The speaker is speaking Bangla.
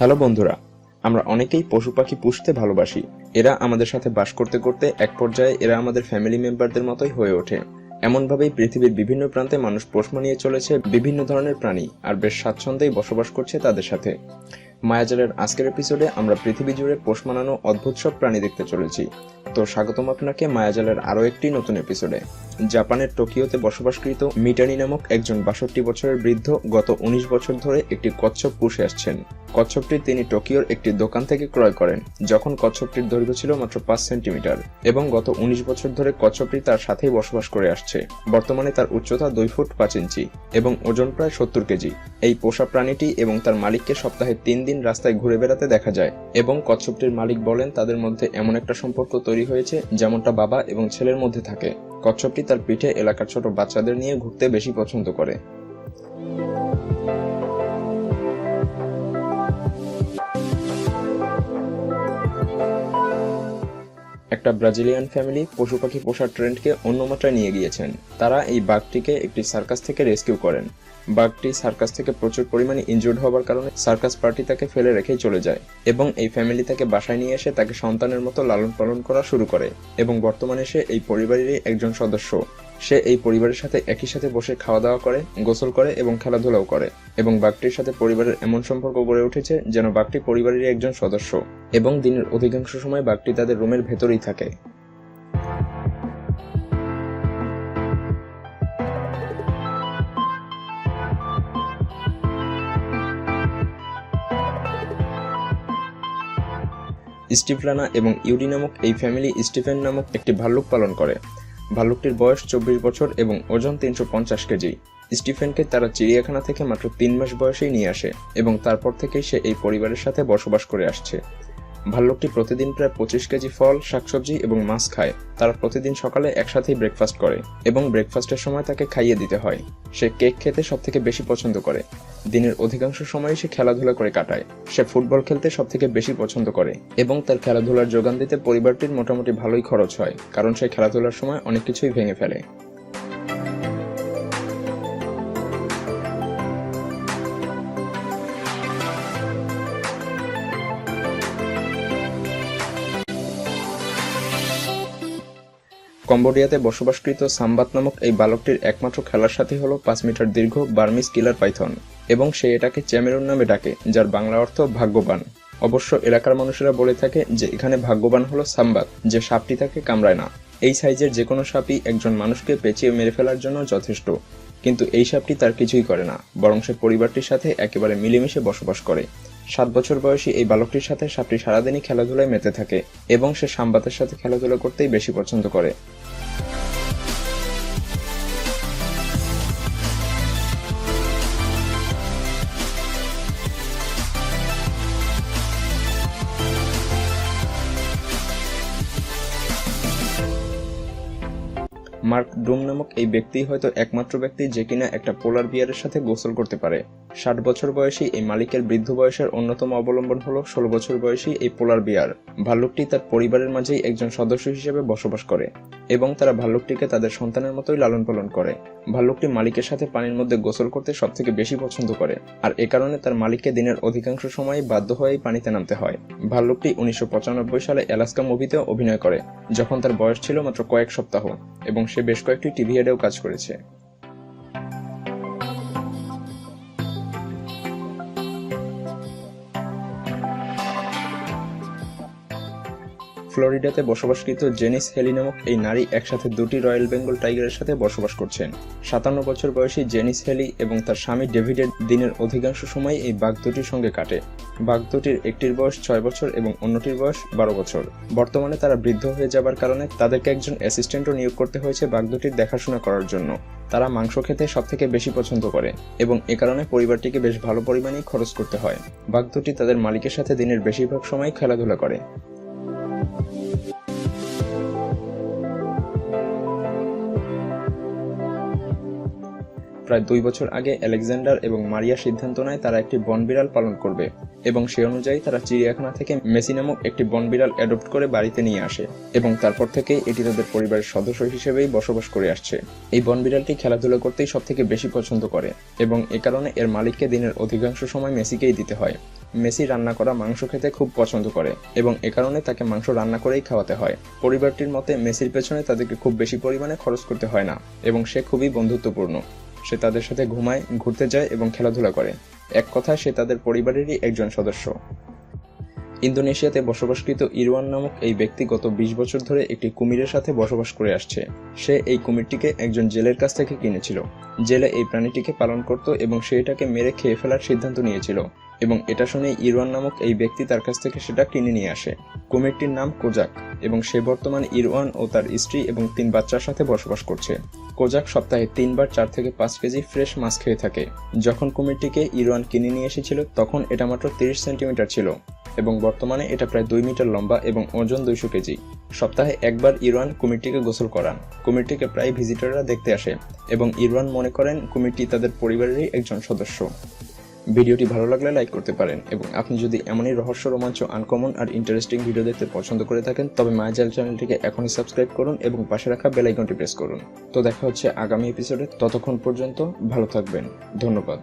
হ্যালো বন্ধুরা, আমরা অনেকেই পশু পাখি পুষতে ভালোবাসি। এরা আমাদের সাথে বাস করতে করতে এক পর্যায়ে এরা আমাদের ফ্যামিলি মেম্বারদের মতোই হয়ে ওঠে। এমনভাবেই পৃথিবীর বিভিন্ন প্রান্তে মানুষ পোষ মানিয়ে চলেছে বিভিন্ন ধরনের প্রাণী, আর বেশ স্বাচ্ছন্দ্যেই বসবাস করছে তাদের সাথে। মায়াজালের আজকের এপিসোডে আমরা পৃথিবী জুড়ে পোষ মানানো অদ্ভুত সব প্রাণী দেখতে চলেছি। তো স্বাগতম আপনাকে মায়াজালের আরও একটি নতুন এপিসোডে। জাপানের টোকিওতে বসবাসকৃত মিটানি নামক একজন 62 বছরের বৃদ্ধ গত 19 বছর ধরে একটি কচ্ছপ পুষে আসছেন। কচ্ছপটি তিনি টোকিওর একটি দোকান থেকে ক্রয় করেন, যখন কচ্ছপটির দৈর্ঘ্য ছিল মাত্র 5 সেন্টিমিটার, এবং গত 19 বছর ধরে কচ্ছপটি তার সাথেই বসবাস করে আসছে। বর্তমানে তার উচ্চতা 2 ফুট 5 ইঞ্চি এবং ওজন প্রায় 70 কেজি। এই পোষা প্রাণীটি এবং তার মালিককে সপ্তাহে 3 দিন রাস্তায় ঘুরে বেড়াতে দেখা যায়, এবং কচ্ছপটির মালিক বলেন তাদের মধ্যে এমন একটা সম্পর্ক তৈরি হয়েছে যেমনটা বাবা এবং ছেলের মধ্যে থাকে। কচ্ছপটি তার পিঠে এলাকার ছোট বাচ্চাদের নিয়ে ঘুরতে বেশি পছন্দ করে। একটা ব্রাজিলিয়ান ফ্যামিলি পশু পাখি পোষার ট্রেন্ডকে অন্য মাত্রায় নিয়ে গিয়েছেন। তারা এই বাঘটিকে একটি সার্কাস থেকে রেস্কিউ করেন। বাঘটি সার্কাস থেকে প্রচুর পরিমাণে ইনজুর্ড হওয়ার কারণে সার্কাস পার্টি তাকে ফেলে রেখেই চলে যায়, এবং এই ফ্যামিলি তাকে বাসায় নিয়ে এসে তাকে সন্তানের মতো লালন পালন করা শুরু করে, এবং বর্তমানে সে এই পরিবারেরই একজন সদস্য। সে এই পরিবারের সাথে একই সাথে বসে খাওয়া দাওয়া করে, গোসল করে এবং খেলাধুলাও করে, এবং বাঘটির সাথে পরিবারের এমন সম্পর্ক গড়ে উঠেছে যেন বাঘটি পরিবারেরই একজন সদস্য, এবং দিনের অধিকাংশ সময় বাঘটি তাদের রুমের ভেতরেই থাকে। স্টিভ রানা এবং ইউডি নামক এই ফ্যামিলি স্টিফেন নামক একটি ভাল্লুক পালন করে। ভাল্লুকটির বয়স 24 বছর এবং ওজন 350 কেজি। স্টিফেনকে তারা চিড়িয়াখানা থেকে মাত্র 3 মাস বয়সেই নিয়ে আসে, এবং তারপর থেকেই সে এই পরিবারের সাথে বসবাস করে আসছে। ভাল্লুকটি প্রতিদিন প্রায় 25 কেজি ফল, শাকসবজি এবং মাছ খায়। তারা প্রতিদিন সকালে একসাথেই ব্রেকফাস্ট করে, এবং ব্রেকফাস্টের সময় তাকে খাইয়ে দিতে হয়। সে কেক খেতে সবথেকে বেশি পছন্দ করে। দিনের অধিকাংশ সময় সে খেলাধুলা করে কাটায়। সে ফুটবল খেলতে সবথেকে বেশি পছন্দ করে, এবং তার খেলাধুলার যোগান দিতে পরিবারটির মোটামুটি ভালোই খরচ হয়, কারণ সে খেলাধুলার সময় অনেক কিছুই ভেঙে ফেলে। কম্বোডিয়াতে বসবাসকৃত সাম্বাত নামক এই বালকটির একমাত্র খেলার সাথী হলো 5 মিটার দীর্ঘ বার্মিজ কিলার পাইথন, এবং সে এটাকে চ্যামেরুন নামে ডাকে, যার বাংলা অর্থ ভাগ্যবান। অবশ্য এলাকার মানুষেরা বলে থাকে যে এখানে ভাগ্যবান হলো সাম্বাত, যে সাপটি তাকে কামড়ায় না। এই সাইজের যে কোনো সাপই একজন মানুষকে পেঁচিয়ে মেরে ফেলার জন্য যথেষ্ট, কিন্তু এই সাপটি তার কিছুই করে না, বরং সে পরিবারটির সাথে একেবারে মিলেমিশে বসবাস করে। 7 বছর বয়সী এই বালকটির সাথে সাপটি সারাদিনই খেলাধুলায় মেতে থাকে, এবং সে সাম্বাতের সাথে খেলাধুলা করতেই বেশি পছন্দ করে। মার্ক ডুম নামক এই ব্যক্তি হয়তো একমাত্র ব্যক্তি যে কিনা একটা পোলার বিয়ারের সাথে গোসল করতে পারে। 60 বছর বয়সী এই মালিকের বৃদ্ধ বয়সের অন্যতম অবলম্বন হলো 16 বছর বয়সী এই পোলার বিয়ার। ভাল্লুকটি তার পরিবারের মাঝেই একজন সদস্য হিসেবে বসবাস করে, এবং তারা ভাল্লুকটিকে তাদের সন্তানের মতোই লালন পালন করে। ভাল্লুকটি মালিকের সাথে পানির মধ্যে গোসল করতে সবথেকে বেশি পছন্দ করে, আর এ কারণে তার মালিককে দিনের অধিকাংশ সময় বাধ্য হয়েই পানিতে নামতে হয়। ভাল্লুকটি 1995 সালে অ্যালাস্কা মুভিতেও অভিনয় করে, যখন তার বয়স ছিল মাত্র কয়েক সপ্তাহ, এবং সে বেশ কয়েকটি টিভি অ্যাডেও কাজ করেছে। ফ্লোরিডাতে বসবাসকৃত জেনিস হেলি নামক এই নারী একসাথে 2টি রয়্যাল বেঙ্গল টাইগারের সাথে বসবাস করছেন। 57 বছর বয়সী জেনিস হেলি এবং তার স্বামী ডেভিডের দিনের অধিকাংশ সময় এই বাঘ দুটির সঙ্গে কাটে। বাঘ দুটির একটির বয়স 6 বছর এবং অন্যটির বয়স 12 বছর। বর্তমানে তারা বৃদ্ধ হয়ে যাবার কারণে তাদেরকে একজন অ্যাসিস্ট্যান্টও নিয়োগ করতে হয়েছে বাঘ দুটির দেখাশোনা করার জন্য। তারা মাংস খেতে সবথেকে বেশি পছন্দ করে, এবং এ কারণে পরিবারটিকে বেশ ভালো পরিমাণেই খরচ করতে হয়। বাঘ দুটি তাদের মালিকের সাথে দিনের বেশিরভাগ সময় খেলাধুলা করে। প্রায় 2 বছর আগে আলেকজান্ডার এবং মারিয়া সিদ্ধান্ত নেয় তারা একটি বনবিড়াল পালন করবে, এবং সেই অনুযায়ী তারা চিড়িয়াখানা থেকে মেসি নামক একটি বনবিড়াল অ্যাডপ্ট করে বাড়িতে নিয়ে আসে, এবং তারপর থেকে এটি তাদের পরিবারের সদস্য হিসেবেই বসবাস করে আসছে। এই বনবিড়ালটি খেলাধুলা করতেই সবথেকে বেশি পছন্দ করে, এবং এ কারণে এর মালিককে দিনের অধিকাংশ সময় মেসিকেই দিতে হয়। মেসি রান্না করা মাংস খেতে খুব পছন্দ করে এবং এ কারণে তাকে মাংস রান্না করেই খাওয়াতে হয়। পরিবারটির মতে মেসির পেছনে তাদেরকে খুব বেশি পরিমাণে খরচ করতে হয় না এবং সে খুবই বন্ধুত্বপূর্ণ। সে তাদের সাথে ঘুমায়, ঘুরতে যায় এবং খেলাধুলা করে। এক কথায় সে তাদের পরিবারেরই একজন সদস্য। ইন্দোনেশিয়াতে বসবাসকৃত ইরওয়ান নামক এই ব্যক্তি গত 20 বছর ধরে একটি কুমিরের সাথে বসবাস করে আসছে। সে এই কুমিরটিকে একজন জেলের কাছ থেকে কিনেছিল। জেলে এই প্রাণীটিকে পালন করত এবং সে এটাকে মেরে খেয়ে ফেলার সিদ্ধান্ত নিয়েছিল এবং এটা শুনে ইরওয়ান নামক এই ব্যক্তি তার কাছ থেকে সেটা কিনে নিয়ে আসে। কুমিরটির নাম কোজাক এবং সে বর্তমানে ইরওয়ান ও তার স্ত্রী এবং 3 বাচ্চার সাথে বসবাস করছে। কোজাক সপ্তাহে 3 বার 4 থেকে 5 কেজি ফ্রেশ মাছ খেয়ে থাকে। যখন কুমিরটিকে ইরওয়ান কিনে নিয়ে এসেছিল তখন এটা মাত্র 30 সেন্টিমিটার ছিল এবং বর্তমানে এটা প্রায় 2 মিটার লম্বা এবং ওজন 200 কেজি। সপ্তাহে একবার ইরওয়ান কুমিরটিকে গোসল করান। কুমিরটিকে প্রায় ভিজিটররা দেখতে আসে এবং ইরওয়ান মনে করেন কুমিরটি তাদের পরিবারেরই একজন সদস্য। ভিডিওটি ভালো লাগলে লাইক করতে পারেন এবং আপনি যদি এমনই রহস্য, রোমাঞ্চ, আনকমন আর ইন্টারেস্টিং ভিডিও দেখতে পছন্দ করে থাকেন তবে মায়াজাল চ্যানেলটিকে এখনই সাবস্ক্রাইব করুন এবং পাশে রাখা বেল আইকনটি প্রেস করুন। তো দেখা হচ্ছে আগামী এপিসোডে। ততক্ষণ পর্যন্ত ভালো থাকবেন। ধন্যবাদ।